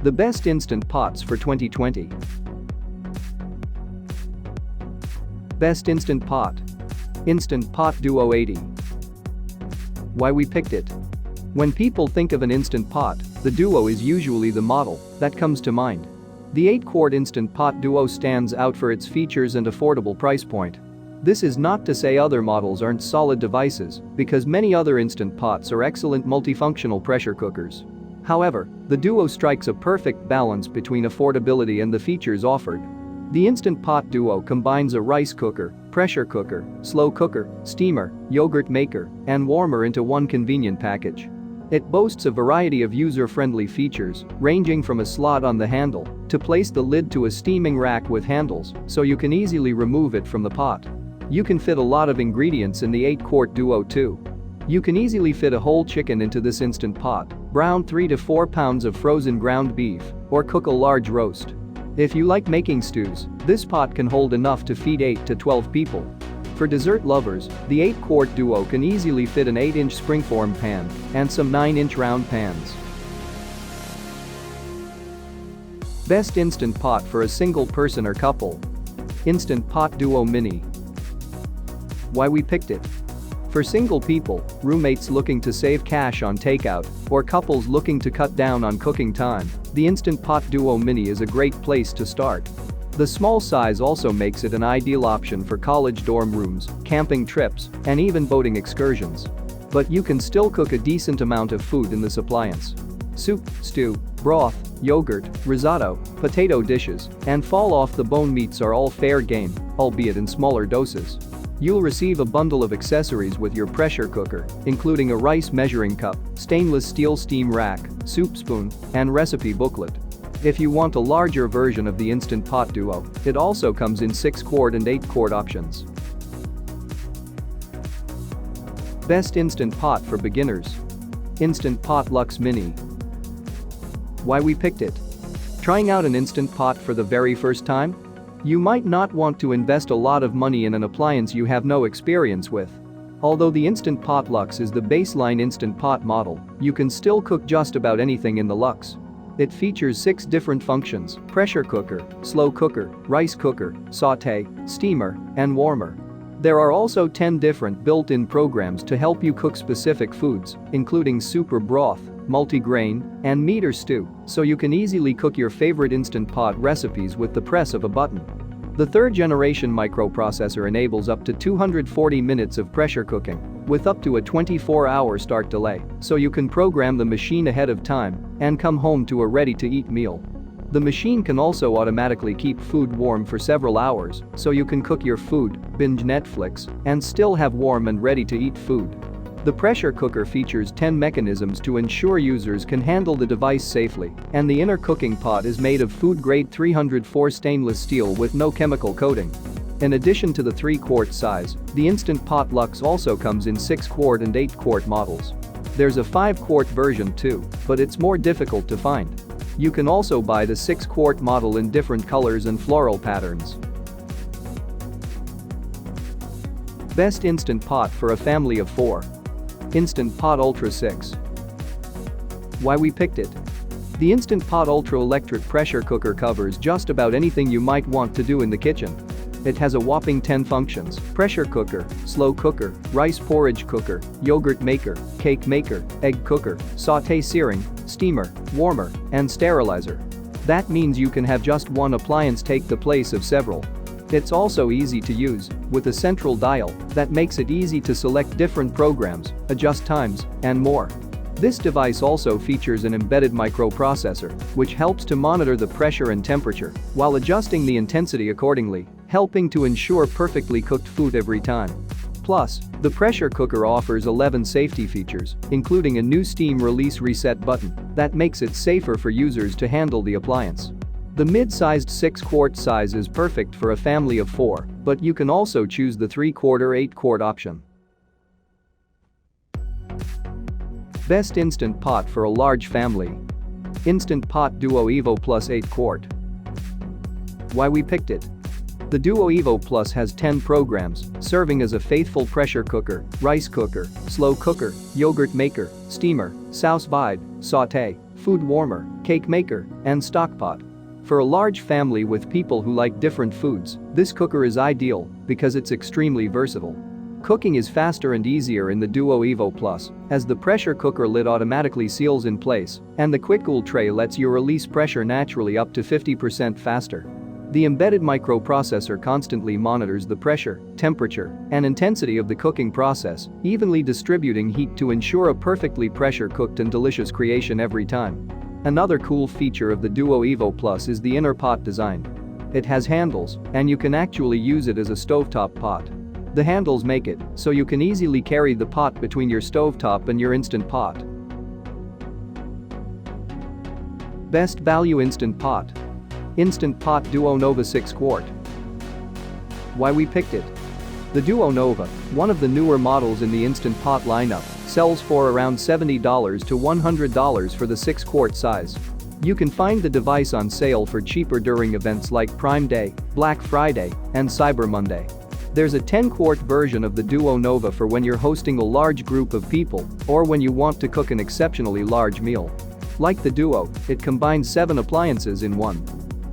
The best instant pots for 2020. Best instant pot. Instant Pot DUO 80. Why we picked it. When people think of an instant pot, the Duo is usually the model that comes to mind. The 8-quart Instant Pot Duo stands out for its features and affordable price point. This is not to say other models aren't solid devices, because many other instant pots are excellent multifunctional pressure cookers. However, the Duo strikes a perfect balance between affordability and the features offered. The Instant Pot Duo combines a rice cooker, pressure cooker, slow cooker, steamer, yogurt maker, and warmer into one convenient package. It boasts a variety of user-friendly features, ranging from a slot on the handle to place the lid to a steaming rack with handles, so you can easily remove it from the pot. You can fit a lot of ingredients in the 8-quart Duo too. You can easily fit a whole chicken into this instant pot, brown 3 to 4 pounds of frozen ground beef, or cook a large roast. If you like making stews, this pot can hold enough to feed 8 to 12 people. For dessert lovers, the 8-quart Duo can easily fit an 8-inch springform pan and some 9-inch round pans. Best instant pot for a single person or couple. Instant Pot Duo Mini. Why we picked it. For single people, roommates looking to save cash on takeout, or couples looking to cut down on cooking time, the Instant Pot Duo Mini is a great place to start. The small size also makes it an ideal option for college dorm rooms, camping trips, and even boating excursions. But you can still cook a decent amount of food in this appliance. Soup, stew, broth, yogurt, risotto, potato dishes, and fall-off-the-bone meats are all fair game, albeit in smaller doses. You'll receive a bundle of accessories with your pressure cooker, including a rice measuring cup, stainless steel steam rack, soup spoon, and recipe booklet. If you want a larger version of the Instant Pot Duo, it also comes in 6-quart and 8-quart options. Best instant pot for beginners. Instant Pot Luxe Mini. Why we picked it. Trying out an instant pot for the very first time? You might not want to invest a lot of money in an appliance you have no experience with. Although the Instant Pot Luxe is the baseline Instant Pot model, you can still cook just about anything in the Luxe. It features 6 different functions: pressure cooker, slow cooker, rice cooker, sauté, steamer, and warmer. There are also 10 different built-in programs to help you cook specific foods, including soup or broth, multi-grain, and meat or stew, so you can easily cook your favorite Instant Pot recipes with the press of a button. The 3rd-generation microprocessor enables up to 240 minutes of pressure cooking, with up to a 24-hour start delay, so you can program the machine ahead of time and come home to a ready-to-eat meal. The machine can also automatically keep food warm for several hours, so you can cook your food, binge Netflix, and still have warm and ready-to-eat food. The pressure cooker features 10 mechanisms to ensure users can handle the device safely, and the inner cooking pot is made of food-grade 304 stainless steel with no chemical coating. In addition to the 3-quart size, the Instant Pot Luxe also comes in 6-quart and 8-quart models. There's a 5-quart version too, but it's more difficult to find. You can also buy the 6-quart model in different colors and floral patterns. Best instant pot for a family of 4. Instant Pot Ultra 6. Why we picked it. The Instant Pot Ultra electric pressure cooker covers just about anything you might want to do in the kitchen. It has a whopping 10 functions: pressure cooker, slow cooker, rice porridge cooker, yogurt maker, cake maker, egg cooker, sauté searing, steamer, warmer, and sterilizer. That means you can have just one appliance take the place of several. It's also easy to use, with a central dial that makes it easy to select different programs, adjust times, and more. This device also features an embedded microprocessor, which helps to monitor the pressure and temperature while adjusting the intensity accordingly, helping to ensure perfectly cooked food every time. Plus, the pressure cooker offers 11 safety features, including a new steam release reset button that makes it safer for users to handle the appliance. The mid-sized 6-quart size is perfect for a family of 4, but you can also choose the 3-quart or 8-quart option. Best instant pot for a large family. Instant Pot DUO Evo Plus 8-quart. Why we picked it. The DUO Evo Plus has 10 programs, serving as a faithful pressure cooker, rice cooker, slow cooker, yogurt maker, steamer, sous vide, sauté, food warmer, cake maker, and stock pot. For a large family with people who like different foods, this cooker is ideal because it's extremely versatile. Cooking is faster and easier in the Duo Evo Plus, as the pressure cooker lid automatically seals in place, and the quick cool tray lets you release pressure naturally up to 50% faster. The embedded microprocessor constantly monitors the pressure, temperature, and intensity of the cooking process, evenly distributing heat to ensure a perfectly pressure-cooked and delicious creation every time. Another cool feature of the Duo Evo Plus is the inner pot design. It has handles, and you can actually use it as a stovetop pot. The handles make it so you can easily carry the pot between your stovetop and your Instant Pot. Best Value Instant Pot. Instant Pot Duo Nova 6 Quart. Why we picked it. The Duo Nova, one of the newer models in the Instant Pot lineup, sells for around $70 to $100 for the 6-quart size. You can find the device on sale for cheaper during events like Prime Day, Black Friday, and Cyber Monday. There's a 10-quart version of the Duo Nova for when you're hosting a large group of people or when you want to cook an exceptionally large meal. Like the Duo, it combines 7 appliances in one.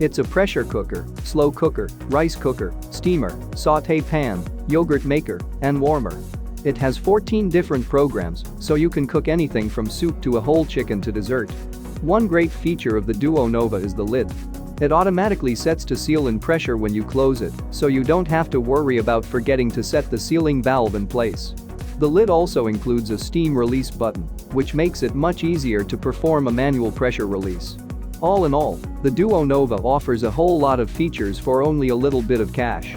It's a pressure cooker, slow cooker, rice cooker, steamer, sauté pan, yogurt maker, and warmer. It has 14 different programs, so you can cook anything from soup to a whole chicken to dessert. One great feature of the Duo Nova is the lid. It automatically sets to seal in pressure when you close it, so you don't have to worry about forgetting to set the sealing valve in place. The lid also includes a steam release button, which makes it much easier to perform a manual pressure release. All in all, the Duo Nova offers a whole lot of features for only a little bit of cash.